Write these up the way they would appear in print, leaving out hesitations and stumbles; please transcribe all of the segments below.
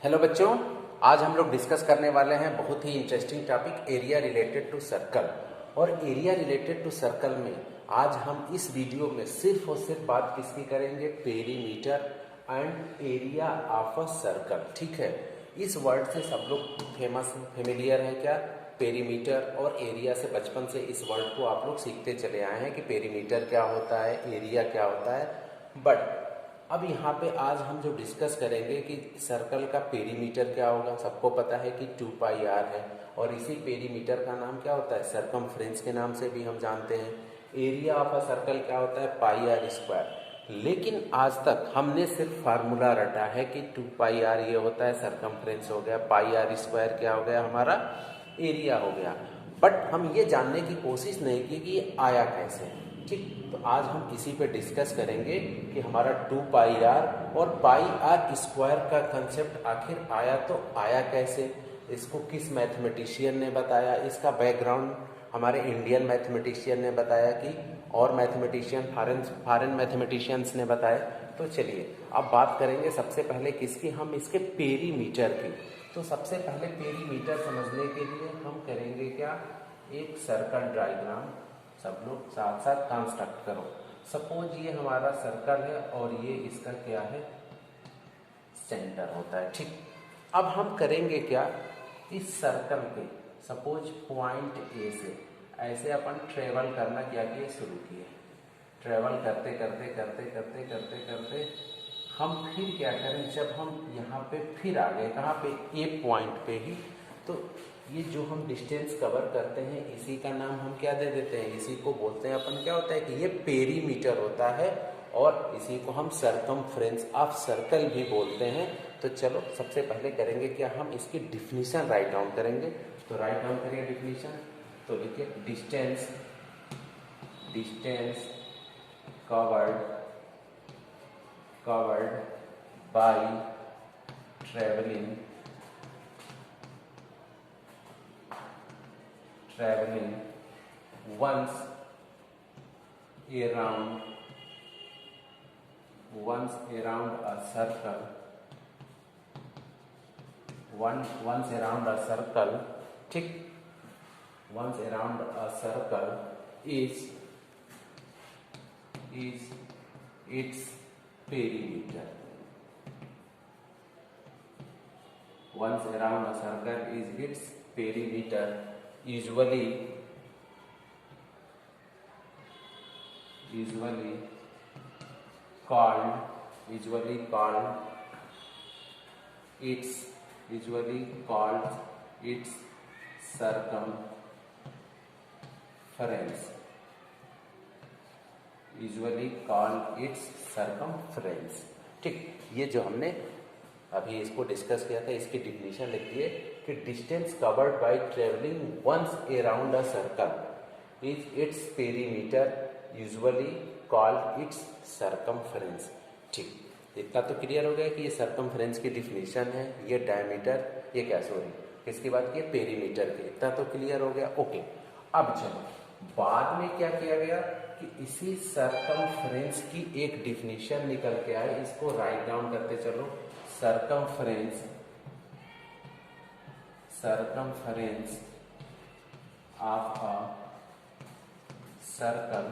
Hello बच्चों, आज हम लोग डिस्कस करने वाले हैं बहुत ही interesting topic area related to circle. और एरिया रिलेटेड टू सर्कल में आज हम इस वीडियो में सिर्फ और सिर्फ बात किसकी करेंगे, perimeter and area of a circle. ठीक है, इस वर्ड से सब लोग फेमिलियर है क्या? पेरीमीटर और एरिया से बचपन से इस वर्ड को आप लोग सीखते चले आए हैं कि पेरीमीटर क्या होता है, एरिया क्या होता है। बट अब यहाँ पे आज हम जो डिस्कस करेंगे कि सर्कल का पेरीमीटर क्या होगा। सबको पता है कि 2πr है और इसी पेरीमीटर का नाम क्या होता है, सरकमफ्रेंस के नाम से भी हम जानते हैं। एरिया ऑफ अ सर्कल क्या होता है, πr²। लेकिन आज तक हमने सिर्फ फार्मूला रटा है कि 2πr ये होता है, सरकमफ्रेंस हो गया, πr² क्या हो गया, हमारा एरिया हो गया। बट हम ये जानने की कोशिश नहीं की कि ये आया कैसे। ठीक, तो आज हम इसी पे डिस्कस करेंगे कि हमारा 2πr और πr² का कंसेप्ट आखिर आया तो आया कैसे, इसको किस मैथमेटिशियन ने बताया, इसका बैकग्राउंड हमारे इंडियन मैथमेटिशियन ने बताया कि और मैथमेटिशियन फॉरेन मैथमेटिशियंस ने बताया। तो चलिए अब बात करेंगे सबसे पहले किसकी, हम इसके पेरीमीटर की। तो सबसे पहले पेरीमीटर समझने के लिए हम करेंगे क्या, एक सर्कल डायग्राम सब लोग साथ साथ कंस्ट्रक्ट करो। सपोज ये हमारा सर्कल है और ये इसका क्या है, सेंटर होता है। ठीक, अब हम करेंगे क्या, इस सर्कल के सपोज पॉइंट ए से ऐसे अपन ट्रेवल करना क्या किए, शुरू किए। ट्रेवल करते करते करते करते करते करते हम फिर क्या करें, जब हम यहाँ पे फिर आ गए कहाँ पे, ए पॉइंट पे ही, तो ये जो हम डिस्टेंस कवर करते हैं इसी का नाम हम क्या दे देते हैं, इसी को बोलते हैं अपन, क्या होता है कि ये पेरीमीटर होता है और इसी को हम सरकमफ्रेंस ऑफ सर्कल भी बोलते हैं। तो चलो सबसे पहले करेंगे क्या, हम इसकी डिफिनीशन राइट डाउन करेंगे। तो राइट डाउन करेंगे डिफिनीशन, तो लिखिए distance distance covered bye traveling once around a circle, once around a circle, ठीक, once around a circle is its perimeter. Once around a circle is its perimeter, usually called its circumference. ठीक, ये जो हमने अभी इसको discuss किया था, इसकी डिफिनीशन लिख दिए कि distance covered by travelling once around a circle is its perimeter, usually called its circumference. ठीक, इतना तो क्लियर हो गया कि ये सरकमफ्रेंस की डिफिनीशन है, ये डायमीटर, ये क्या, सॉरी किसकी बात की, पेरीमीटर की। इतना तो क्लियर हो गया, ओके। अब चलो बाद में क्या किया गया कि इसी सरकमफ्रेंस की एक डिफिनीशन निकल के आए, इसको राइट डाउन करते चलो। Circumference of a circle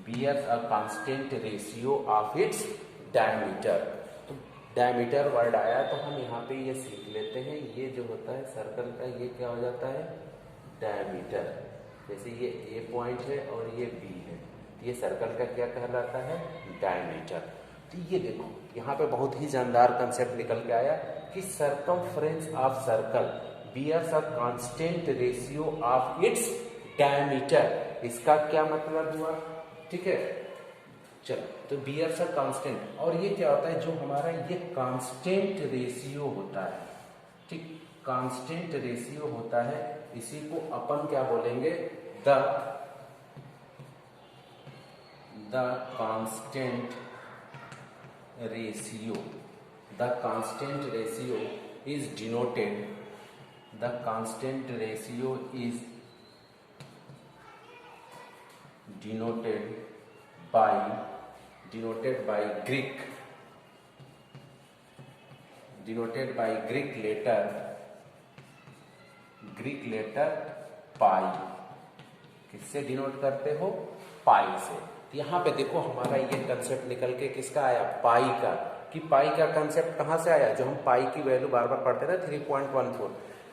bears a constant ratio of its diameter. तो डायमीटर वर्ड आया तो हम यहाँ पे ये सीख लेते हैं, ये जो होता है सर्कल का, ये क्या हो जाता है, डायमीटर। जैसे ये ए पॉइंट है और ये बी है, ये सर्कल का क्या कहलाता है, डायमीटर। तो ये देखो यहाँ पे बहुत ही जानदार कंसेप्ट निकल के आया कि circumference of circle bears a constant ratio of its diameter. इसका क्या मतलब हुआ, ठीक है। चलो, तो बियर्स अ कांस्टेंट, और ये क्या होता है, जो हमारा ये कांस्टेंट रेशियो होता है, ठीक, कांस्टेंट रेशियो होता है, इसी को अपन क्या बोलेंगे, the the constant ratio is denoted by Greek letter पाई। किससे डिनोट करते हो? पाई से। तो यहाँ पे देखो हमारा ये कंसेप्ट निकल के किसका आया? पाई का। कि पाई का कंसेप्ट कहाँ से आया? जो हम पाई की वैल्यू बार बार पढ़ते ना 3.14,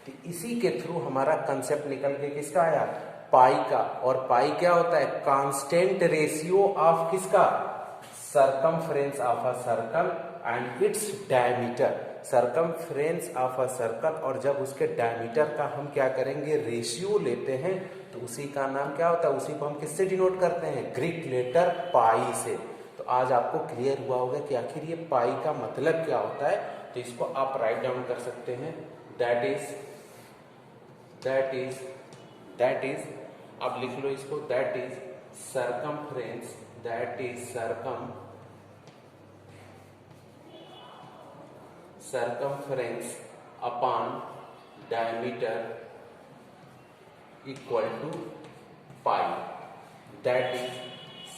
तो इसी के थ्रू हमारा कंसेप्ट निकल के किसका आया? पाई का। और पाई क्या होता है? कांस्टेंट रेशियो ऑफ किसका? Circumference of a circle and its diameter. Circumference of a circle, और जब उसके डायमीटर का हम क्या करेंगे? रेशियो लेते हैं, तो उसी का नाम क्या होता है? उसी को हम किससे डिनोट करते हैं? ग्रीक लेटर पाई से। तो आज आपको क्लियर हुआ होगा कि आखिर ये पाई का मतलब क्या होता है। तो इसको आप राइट डाउन कर सकते हैं। दैट इज अब लिख लो इसको, that is circumference upon diameter equal to pi. That is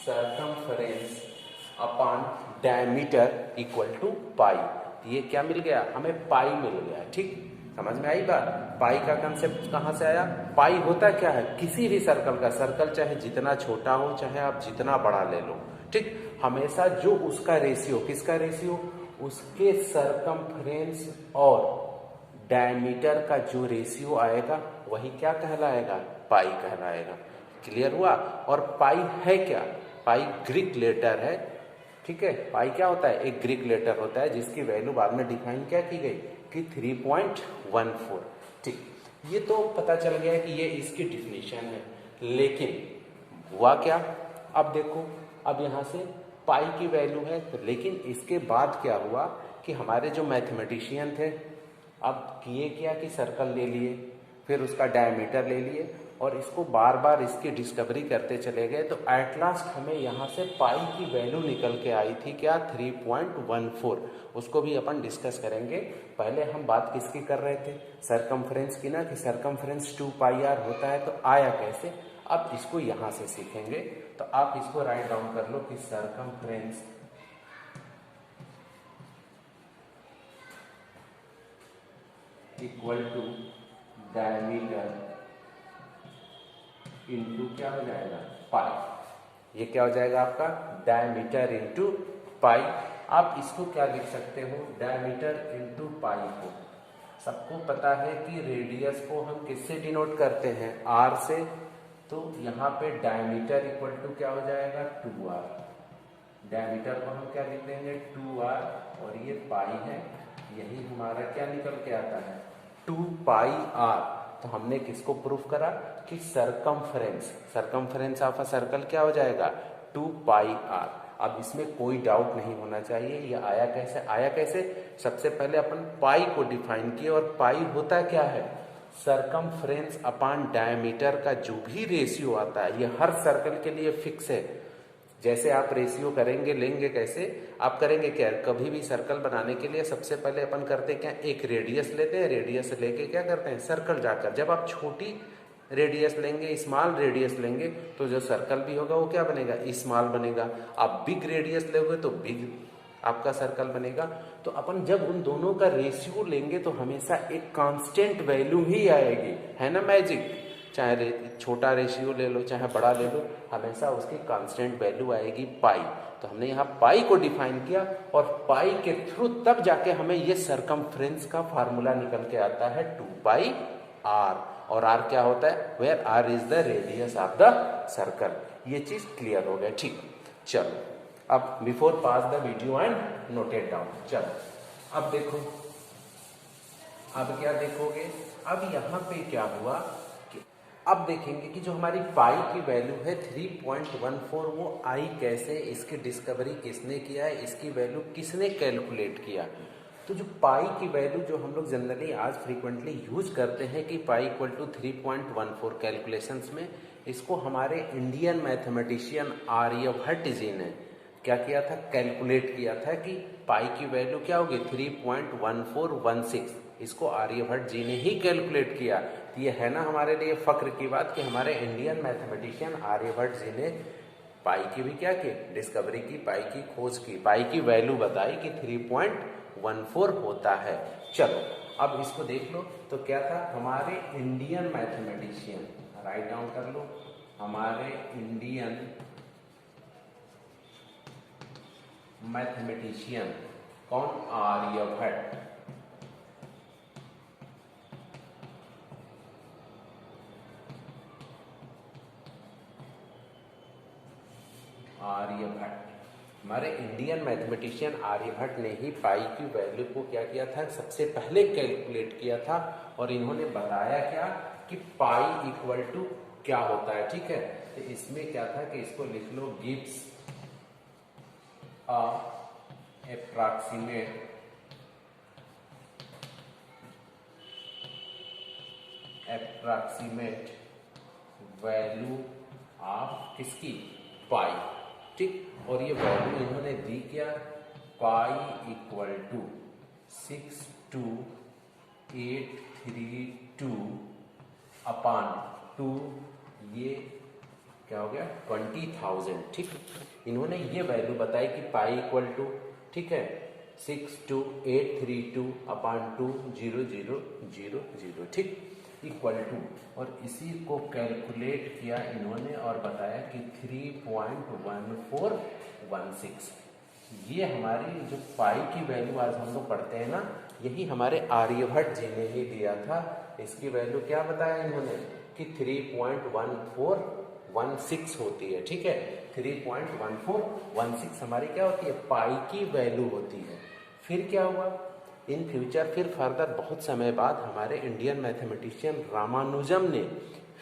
circumference upon diameter equal to pi. ये क्या मिल गया? हमें पाई मिल गया। ठीक, समझ में आई बात? पाई का कंसेप्ट कहाँ से आया? पाई होता क्या है? किसी भी सर्कल का, सर्कल चाहे जितना छोटा हो, चाहे आप जितना बड़ा ले लो, ठीक, हमेशा जो उसका रेशियो, किसका रेशियो? उसके सर्कमफ्रेंस और डायमीटर का जो रेशियो आएगा वही क्या कहलाएगा? पाई कहलाएगा। क्लियर हुआ? और पाई है क्या? पाई ग्रीक लेटर है। ठीक है, पाई क्या होता है? एक ग्रीक लेटर होता है जिसकी वैल्यू बाद में डिफाइन क्या की गई कि 3.14। ठीक, ये तो पता चल गया कि ये इसकी डिफिनीशन है। लेकिन हुआ क्या? अब देखो, अब यहाँ से पाई की वैल्यू है, तो लेकिन इसके बाद क्या हुआ कि हमारे जो मैथमेटिशियन थे, अब किए क्या कि सर्कल ले लिए, फिर उसका डायमीटर ले लिए, और इसको बार बार इसकी डिस्कवरी करते चले गए। तो एट लास्ट हमें यहाँ से पाई की वैल्यू निकल के आई थी क्या? 3.14। उसको भी अपन डिस्कस करेंगे। पहले हम बात किसकी कर रहे थे? सर्कमफ्रेंस की ना, कि सर्कमफ्रेंस 2πr होता है। तो आया कैसे? अब इसको यहाँ से सीखेंगे। तो आप इसको राइट डाउन कर लो कि circumference equal to diameter into क्या हो जाएगा? पाई। ये क्या हो जाएगा आपका? Diameter into pi. आप इसको क्या लिख सकते हो? डायमीटर इंटू पाई को सबको पता है कि रेडियस को हम किससे डिनोट करते हैं? आर से। तो यहाँ पे डायमीटर इक्वल टू क्या हो जाएगा? 2r। डायमीटर को हम क्या लिख देंगे? 2r, और ये पाई है। यही हमारा क्या निकल के आता है? 2πr। तो हमने किसको प्रूफ करा कि सर्कमफ्रेंस ऑफ अ सर्कल क्या हो जाएगा? 2πr। अब इसमें कोई डाउट नहीं होना चाहिए। ये आया कैसे? आया कैसे? सबसे पहले अपन पाई को डिफाइन किए, और पाई होता क्या है? सर्कमफ्रेंस अपॉन डायमीटर का जो भी रेशियो आता है, ये हर सर्कल के लिए फिक्स है। जैसे आप रेशियो करेंगे, लेंगे कैसे? आप करेंगे क्या? कभी भी सर्कल बनाने के लिए सबसे पहले अपन करते क्या? एक रेडियस लेते हैं, रेडियस लेके क्या करते हैं? सर्कल जाकर जब आप छोटी रेडियस लेंगे, स्मॉल रेडियस लेंगे, तो जो सर्कल भी होगा वो क्या बनेगा? स्मॉल बनेगा। आप बिग रेडियस लोगे तो बिग आपका सर्कल बनेगा। तो अपन जब उन दोनों का रेशियो लेंगे तो हमेशा एक कांस्टेंट वैल्यू ही आएगी, है ना मैजिक? चाहे छोटा रेशियो ले लो, चाहे बड़ा ले लो, हमेशा उसकी कांस्टेंट वैल्यू आएगी पाई। तो हमने यहाँ पाई को डिफाइन किया, और पाई के थ्रू तब जाके हमें ये सर्कमफ्रेंस का फार्मूला निकल के आता है 2πr। और r क्या होता है? Where r is the radius of the circle. ये चीज क्लियर हो गया। ठीक, चलो अब before pass the video and note it down. चलो अब देखो, अब क्या देखोगे? अब यहाँ पे क्या हुआ कि अब देखेंगे कि जो हमारी पाई की वैल्यू है 3.14, वो आई कैसे? इसकी डिस्कवरी किसने किया है? इसकी वैल्यू किसने कैलकुलेट किया? तो जो पाई की वैल्यू जो हम लोग जनरली आज फ्रीक्वेंटली यूज करते हैं कि पाई इक्वल टू 3.14 कैलकुलेशंस में, इसको हमारे इंडियन मैथमेटिशियन आर्यभट्ट जी ने क्या किया था, कैलकुलेट किया था कि पाई की वैल्यू क्या होगी 3.1416। इसको आर्यभट्ट जी ने ही कैलकुलेट किया। तो ये है ना हमारे लिए फख्र की बात कि हमारे इंडियन मैथमेटिशियन आर्यभट्ट जी ने पाई की भी क्या की, डिस्कवरी की, पाई की खोज की, पाई की वैल्यू बताई कि 3.14 होता है। चलो अब इसको देख लो। तो क्या था, हमारे इंडियन मैथमेटिशियन, राइट डाउन कर लो, हमारे इंडियन मैथमेटिशियन कौन, आर्यभट्ट। हमारे इंडियन मैथमेटिशियन आर्यभट्ट ने ही पाई की वैल्यू को क्या किया था, सबसे पहले कैलकुलेट किया था। और इन्होंने बताया क्या कि पाई इक्वल टू क्या होता है। ठीक है, तो इसमें क्या था कि इसको लिख लो, गिव्स एप्रोक्सीमेट वैल्यू ऑफ किसकी, पाई। ठीक, और ये वैल्यू इन्होंने दी क्या, पाई इक्वल टू 62832 अपान 2, ये क्या हो गया 20,000। ठीक, इन्होंने ये वैल्यू बताई कि पाई इक्वल टू, ठीक है, 62832 अपान 2 0000, ठीक, इक्वल टू, और इसी को कैलकुलेट किया इन्होंने और बताया कि 3.1416। ये हमारी जो पाई की वैल्यू आज हम लोग पढ़ते हैं ना, यही हमारे आर्यभट्ट जी ने ही दिया था। इसकी वैल्यू क्या बताया इन्होंने कि 3.1416 होती है। ठीक है, 3.1416 हमारी क्या होती है, पाई की वैल्यू होती है। फिर क्या हुआ इन फ्यूचर, फिर फर्दर बहुत समय बाद हमारे इंडियन मैथमेटिशियन रामानुजम ने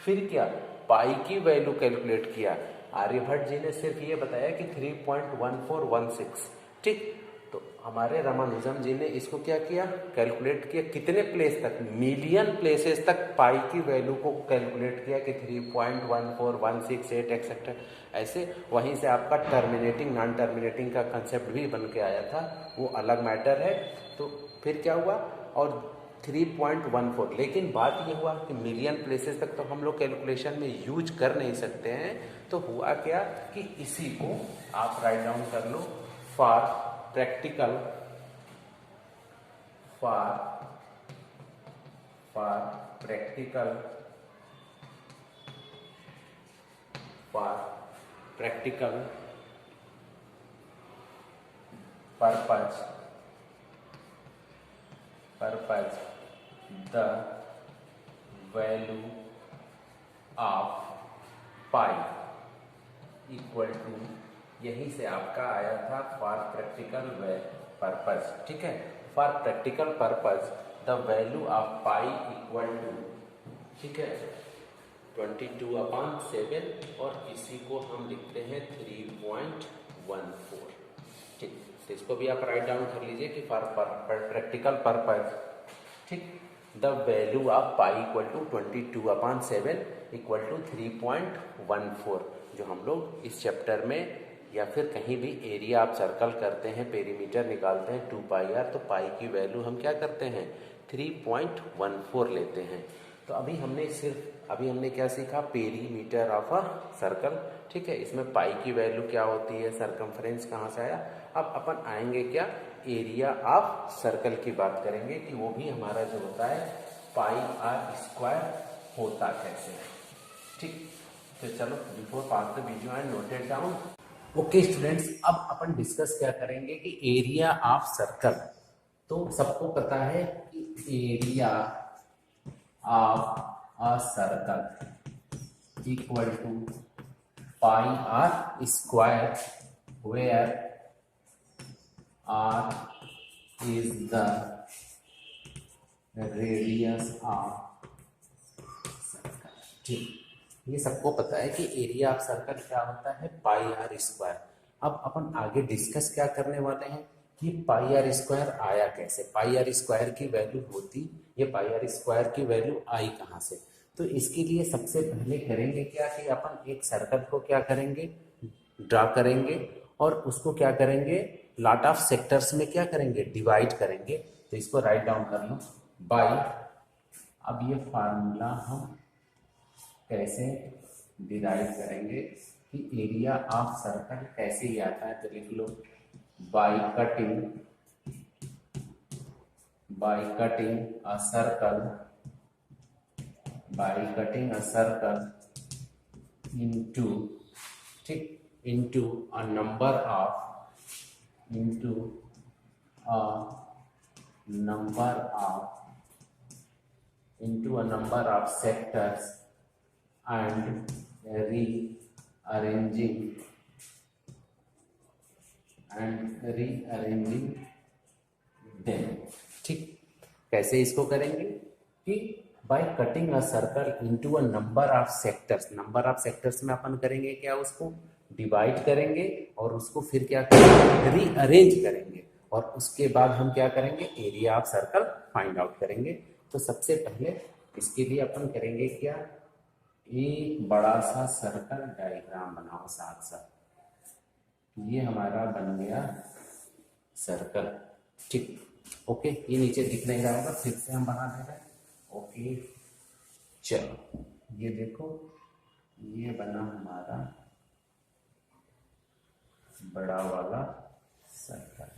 फिर क्या पाई की वैल्यू कैलकुलेट किया। आर्यभट्ट जी ने सिर्फ ये बताया कि 3.1416। ठीक, तो हमारे रामानुजम जी ने इसको क्या किया, कैलकुलेट किया, कितने प्लेस तक, मिलियन प्लेसेस तक पाई की वैल्यू को कैलकुलेट किया कि 3.14168 एक्सेट्रा। ऐसे वहीं से आपका टर्मिनेटिंग नॉन टर्मिनेटिंग का कंसेप्ट भी बन के आया था, वो अलग मैटर है। तो फिर क्या हुआ, और 3.14, लेकिन बात ये हुआ कि मिलियन प्लेसेस तक तो हम लोग कैलकुलेशन में यूज कर नहीं सकते हैं। तो हुआ क्या कि इसी को आप राइट डाउन कर लो, for practical purpose the value of pi equal to, यहीं से आपका आया था फॉर प्रैक्टिकल पर्पज। ठीक है, for practical purpose the value of pi equal to, ठीक है, 22/7, और इसी को हम लिखते हैं 3.14। ठीक, तो इसको भी आप राइट डाउन कर लीजिए कि फॉर प्रैक्टिकल पर्पज, ठीक, the value of pi equal to 22/7 equal to 3.14। जो हम लोग इस चैप्टर में या फिर कहीं भी एरिया आप सर्कल करते हैं, पेरीमीटर निकालते हैं 2πr, तो पाई की वैल्यू हम क्या करते हैं 3.14 लेते हैं। तो अभी हमने क्या सीखा, पेरीमीटर ऑफ अ सर्कल। ठीक है, इसमें पाई की वैल्यू क्या होती है, सरकमफ्रेंस कहाँ से आया। अब अपन आएंगे क्या, एरिया ऑफ सर्कल की बात करेंगे कि वो भी हमारा जो होता है पाई आर स्क्वायर होता कैसे है। ठीक, तो चलो before pass the video and noted down. Okay students, अब अपन डिस्कस क्या करेंगे कि एरिया ऑफ सर्कल। तो सबको पता है कि area of a circle equal to pi r square, where r is the radius of circle. ठीक, ये सबको पता है कि एरिया ऑफ सर्कल क्या होता है, पाई आर स्क्वायर। अब अपन आगे डिस्कस क्या करने वाले हैं कि पाई आर स्क्वायर आया कैसे, पाई आर स्क्वायर की वैल्यू होती, ये पाई आर स्क्वायर की वैल्यू आई कहाँ से। तो इसके लिए सबसे पहले करेंगे क्या कि अपन एक सर्कल को क्या करेंगे, ड्रा करेंगे और उसको क्या करेंगे, लॉट ऑफ सेक्टर्स में क्या करेंगे, डिवाइड करेंगे। तो इसको राइट डाउन कर लो बाय, अब ये फार्मूला हम कैसे डिराइव करेंगे कि एरिया ऑफ सर्कल कैसे ही आता है, तो लिख लो by cutting a circle, by cutting a circle into, ठीक, into a number of, into a number of, into a number of sectors and rearranging them, ठीक। कैसे इसको करेंगे कि bye cutting a circle into a number of sectors, number of sectors में अपन करेंगे क्या, उसको डिवाइड करेंगे और उसको फिर क्या करेंगे, रीअरेंज करेंगे और उसके बाद हम क्या करेंगे, area of circle find out करेंगे। तो सबसे पहले इसके लिए अपन करेंगे क्या, एक बड़ा सा सर्कल डायग्राम बनाओ साथ साथ, ये हमारा बन गया सर्कल, ठीक। ओके, ये नीचे दिख नहीं रहा होगा, फिर से हम बना दे रहे हैं। ओके चलो, ये देखो ये बना हमारा बड़ा वाला सर्कल।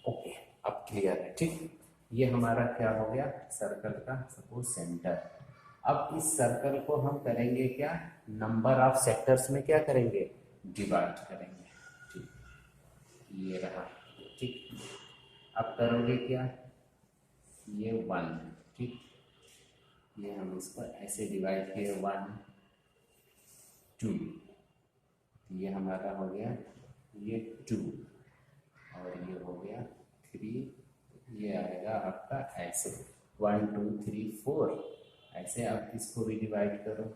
ओके, अब क्लियर है, ठीक। ये हमारा क्या हो गया, सर्कल का सपोज सेंटर। अब इस सर्कल को हम करेंगे क्या, नंबर ऑफ सेक्टर्स में क्या करेंगे, डिवाइड करेंगे, ठीक। ये रहा, ठीक। अब करोगे क्या, ये 1, ठीक, ये हम इसको ऐसे डिवाइड किए 1 2, ये हमारा हो गया ये 2 और ये हो गया 3, ये आएगा आपका ऐसे 1 2 3 4 ऐसे। आप इसको भी डिवाइड करो,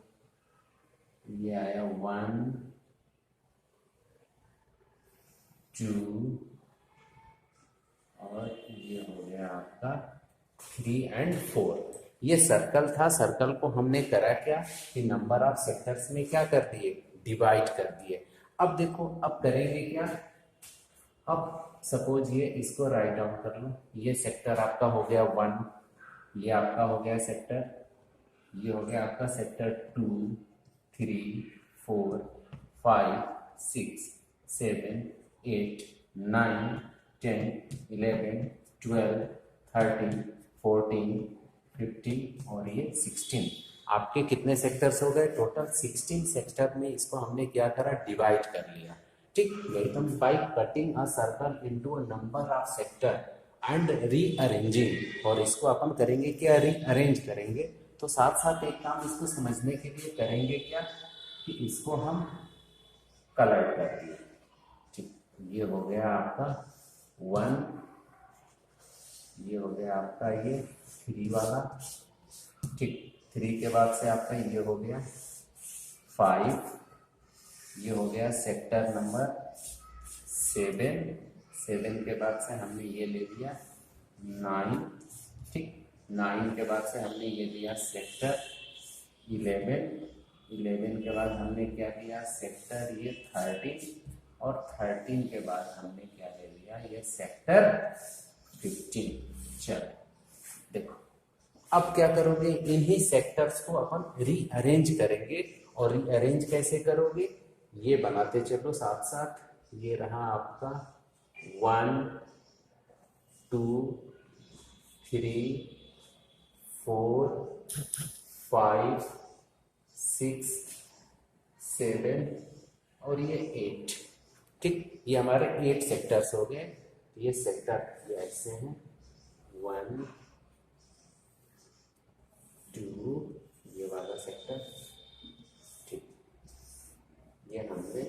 ये आया 1 2 और ये हो गया आपका 3 और 4। ये सर्कल था, सर्कल को हमने करा क्या कि नंबर ऑफ सेक्टर्स में क्या कर दिए, डिवाइड कर दिए। अब देखो अब करेंगे क्या, अब सपोज ये इसको राइट डाउन कर लो, ये सेक्टर आपका हो गया 1, ये आपका हो गया सेक्टर, ये हो गया आपका सेक्टर 2 3 4 5 6 7 8 9 10 11 12 13 14 15 और ये 16। आपके कितने सेक्टर्स हो गए, टोटल 16 सेक्टर में इसको हमने क्या करा, डिवाइड कर लिया, ठीक। एकदम bye cutting a circle into a number of sector and rearranging, और इसको अपन करेंगे क्या, रीअरेंज करेंगे। तो साथ साथ एक काम इसको समझने के लिए करेंगे क्या कि इसको हम कलर कर दिए, ठीक। ये हो गया आपका 1, ये हो गया आपका ये 3 वाला, ठीक। 3 के बाद से आपका ये हो गया 5, ये हो गया सेक्टर नंबर 7, 7 के बाद से हमने ये ले लिया 9, ठीक। 9 के बाद से हमने ये लिया सेक्टर 11, 11 के बाद हमने क्या लिया, सेक्टर ये 13 और 13 के बाद हमने क्या ले लिया, ये सेक्टर 15। चलो देखो अब क्या करोगे, इन्हीं सेक्टर्स को अपन रीअरेंज करेंगे, और रीअरेंज कैसे करोगे, ये बनाते चलो साथ साथ। ये रहा आपका 1 2 3 4 5 6 7 और ये 8, ठीक। ये हमारे 8 सेक्टर्स हो गए। ये सेक्टर ये ऐसे हैं 1 2, ये वाला सेक्टर, ठीक। ये हमने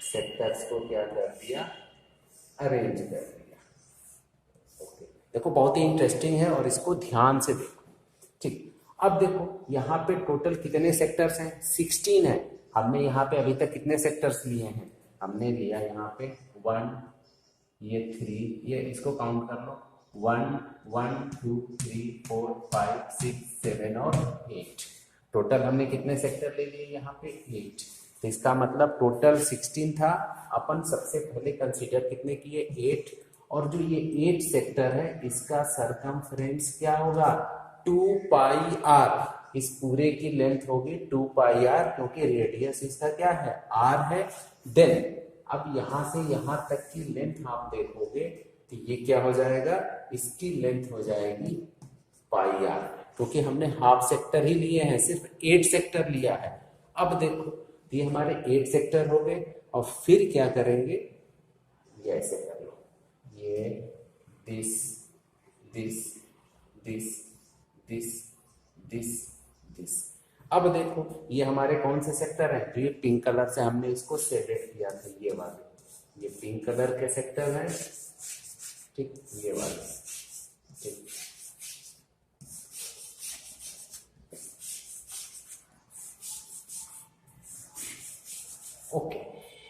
सेक्टर्स को क्या कर दिया, अरेंज कर दिया। ओके, देखो बहुत ही इंटरेस्टिंग है और इसको ध्यान से देखो, ठीक। अब देखो यहाँ पे टोटल कितने सेक्टर्स हैं, 16 है। हमने यहाँ पे अभी तक कितने सेक्टर्स लिए हैं, हमने लिया यहाँ पे 1, ये 3, ये इसको काउंट कर लो 1 1 2 3 4 5 6 7 और 8। टोटल हमने कितने सेक्टर ले लिए यहाँ पे 8। तो इसका मतलब टोटल 16 था। अपन सबसे पहले कंसीडर कितने किए 8, और जो ये 8 सेक्टर है इसका सरकमफ्रेंस क्या होगा 2 पाई आर। इस पूरे की लेंथ होगी 2 पाई आर, क्योंकि रेडियस इसका क्या है आर है। देन अब यहां से यहां तक की लेंथ आप देखोगे तो ये क्या हो जाएगा, इसकी लेंथ हो जाएगी पाई आर, क्योंकि हमने हाफ सेक्टर ही लिए हैं, सिर्फ 8 सेक्टर लिया है। अब देखो ये हमारे 8 सेक्टर हो गए, और फिर क्या करेंगे, ये ऐसे कर लो, ये this this this this this this. अब देखो ये हमारे कौन से सेक्टर हैं, तो ये पिंक कलर से हमने इसको शेडेड किया था, ये वाले, ये पिंक कलर के सेक्टर हैं, ठीक, ये वाले, ठीक। ओके,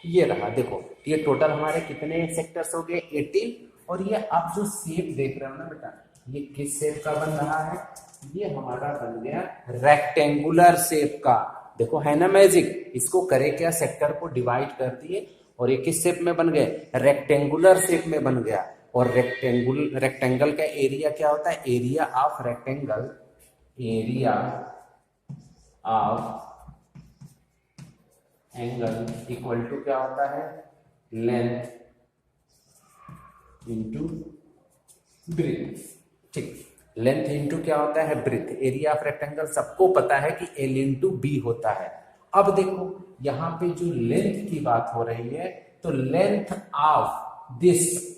ये रहा, देखो ये टोटल हमारे कितने सेक्टर्स हो गए 18। और ये आप जो शेप देख रहे हो ना बेटा, ये किस शेप का बन रहा है, ये हमारा बन गया रेक्टेंगुलर शेप का। देखो है ना मैजिक, इसको करे क्या, सेक्टर को डिवाइड कर दिए और ये किस शेप में बन गए, रेक्टेंगुलर शेप में बन गया। और रेक्टेंगल का एरिया क्या होता है, area of rectangle, area of angle equal to क्या होता है, लेंथ इंटू ब्रीथ, ठीक। लेंथ इंटू क्या होता है, ब्रीथ। एरिया ऑफ रेक्टेंगल सबको पता है कि एल इंटू बी होता है। अब देखो यहां पे जो लेंथ की बात हो रही है, तो लेंथ ऑफ दिस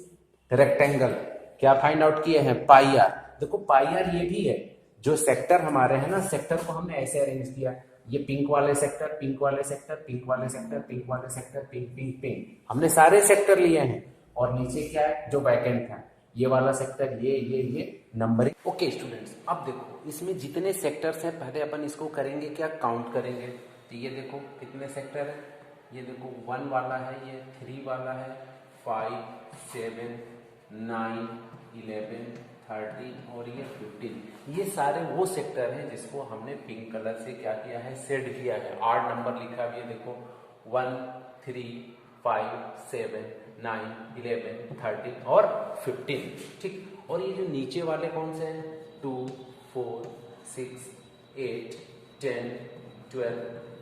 रेक्टेंगल क्या फाइंड आउट किए हैं, पाई आर। देखो पाई आर ये भी है, जो सेक्टर हमारे हैं ना, सेक्टर को हमने ऐसे अरेंज किया, ये पिंक वाले सेक्टर, पिंक वाले सेक्टर, पिंक वाले सेक्टर, पिंक वाले सेक्टर, पिंक पिंक पिंक, हमने सारे सेक्टर लिए हैं। और नीचे क्या है, जो वैकेंट है, ये वाला सेक्टर, ये नंबरिंग। ओके स्टूडेंट्स, अब देखो इसमें जितने सेक्टर्स हैं, पहले अपन इसको करेंगे क्या, काउंट करेंगे। तो ये देखो कितने सेक्टर है, ये देखो 1 वाला है, ये 3 वाला है, 5 7 9 11 13 और ये 15। ये सारे वो सेक्टर हैं जिसको हमने पिंक कलर से क्या किया है, शेड किया है। 8 नंबर लिखा भी है, देखो 1 3 5 7 9 11 13 और 15, ठीक। और ये जो नीचे वाले कौन से हैं, 2 4 6 8 10 12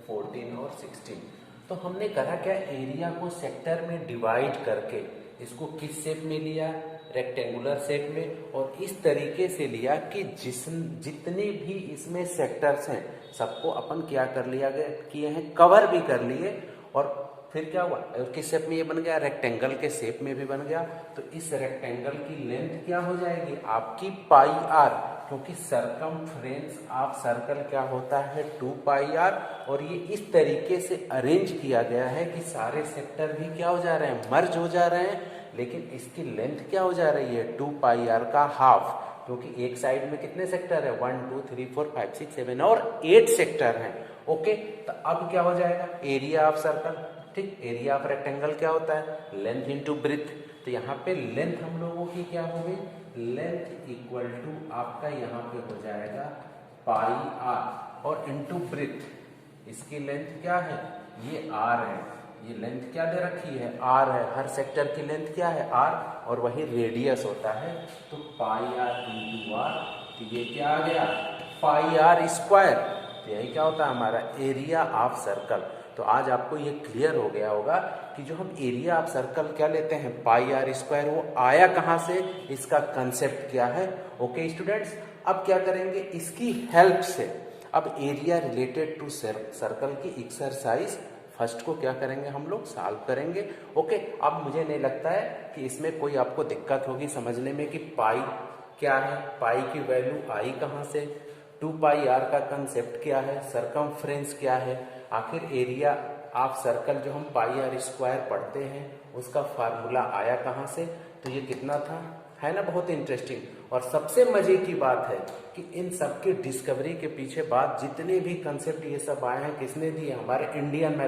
14 और 16। तो हमने करा क्या, एरिया को सेक्टर में डिवाइड करके इसको किस शेप में लिया, रेक्टेंगुलर शेप में। और इस तरीके से लिया कि जितने भी इसमें सेक्टर्स हैं सबको अपन क्या कर लिया गया, किए हैं, कवर भी कर लिए। और फिर क्या हुआ, किस शेप में ये बन गया, रेक्टेंगल के शेप में भी बन गया। तो इस रेक्टेंगल की लेंथ क्या हो जाएगी आपकी पाई आर, क्योंकि सरकमफ्रेंस ऑफ सर्कल क्या होता है 2 पाई आर। और ये इस तरीके से अरेंज किया गया है कि सारे सेक्टर भी क्या हो जा रहे हैं, मर्ज हो जा रहे हैं, लेकिन इसकी लेंथ क्या हो जा रही है 2 पाई आर का हाफ, क्योंकि एक साइड में कितने सेक्टर है 1 2 3 4 5 6 7 और 8 सेक्टर हैं। ओके, तो अब क्या हो जाएगा, एरिया ऑफ सर्कल, ठीक। एरिया ऑफ रेक्टेंगल क्या होता है, लेंथ इंटू ब्रीथ। तो यहाँ पे लेंथ हम लोगों की क्या होगी, लेंथ इक्वल टू आपका यहाँ पे हो जाएगा पाई आर, और इंटू ब्रीथ, इसकी लेंथ क्या है, ये आर है। ये लेंथ क्या दे रखी है, आर है। हर सेक्टर की लेंथ क्या है, आर, और वही रेडियस होता है। तो पाई आर इंटू आर, तो ये क्या आ गया, पाई आर स्क्वायर। तो यही क्या होता है हमारा एरिया ऑफ सर्कल। तो आज आपको ये क्लियर हो गया होगा कि जो हम एरिया ऑफ सर्कल क्या लेते हैं, पाई आर स्क्वायर, वो आया कहाँ से, इसका कंसेप्ट क्या है। ओके स्टूडेंट्स, अब क्या करेंगे, इसकी हेल्प से अब एरिया रिलेटेड टू सर्कल की एक्सरसाइज फर्स्ट को क्या करेंगे, हम लोग सॉल्व करेंगे। ओके, अब मुझे नहीं लगता है कि इसमें कोई आपको दिक्कत होगी समझने में कि पाई क्या है, पाई की वैल्यू आई कहाँ से, 2 पाई आर का कंसेप्ट क्या है, सरकमफ्रेंस क्या है, आखिर एरिया ऑफ सर्कल जो हम पाई आर स्क्वायर पढ़ते हैं उसका फार्मूला आया कहाँ से। तो ये कितना था, है ना बहुत इंटरेस्टिंग। और सबसे मजे की बात है कि इन सब की डिस्कवरी के पीछे बात, जितने भी कंसेप्ट ये सब आए हैं किसने दिए, हमारे इंडियन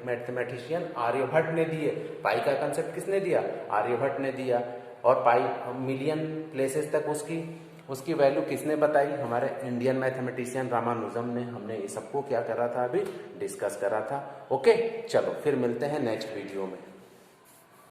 मैथमेटिशियन आर्यभट्ट ने दिए। पाई का कंसेप्ट किसने दिया, आर्यभट्ट ने दिया। और पाई मिलियन प्लेसेस तक उसकी वैल्यू किसने बताई? हमारे इंडियन मैथमेटिशियन रामानुजम ने। हमने ये सबको क्या करा था, अभी डिस्कस करा था। ओके, चलो फिर मिलते हैं नेक्स्ट वीडियो में।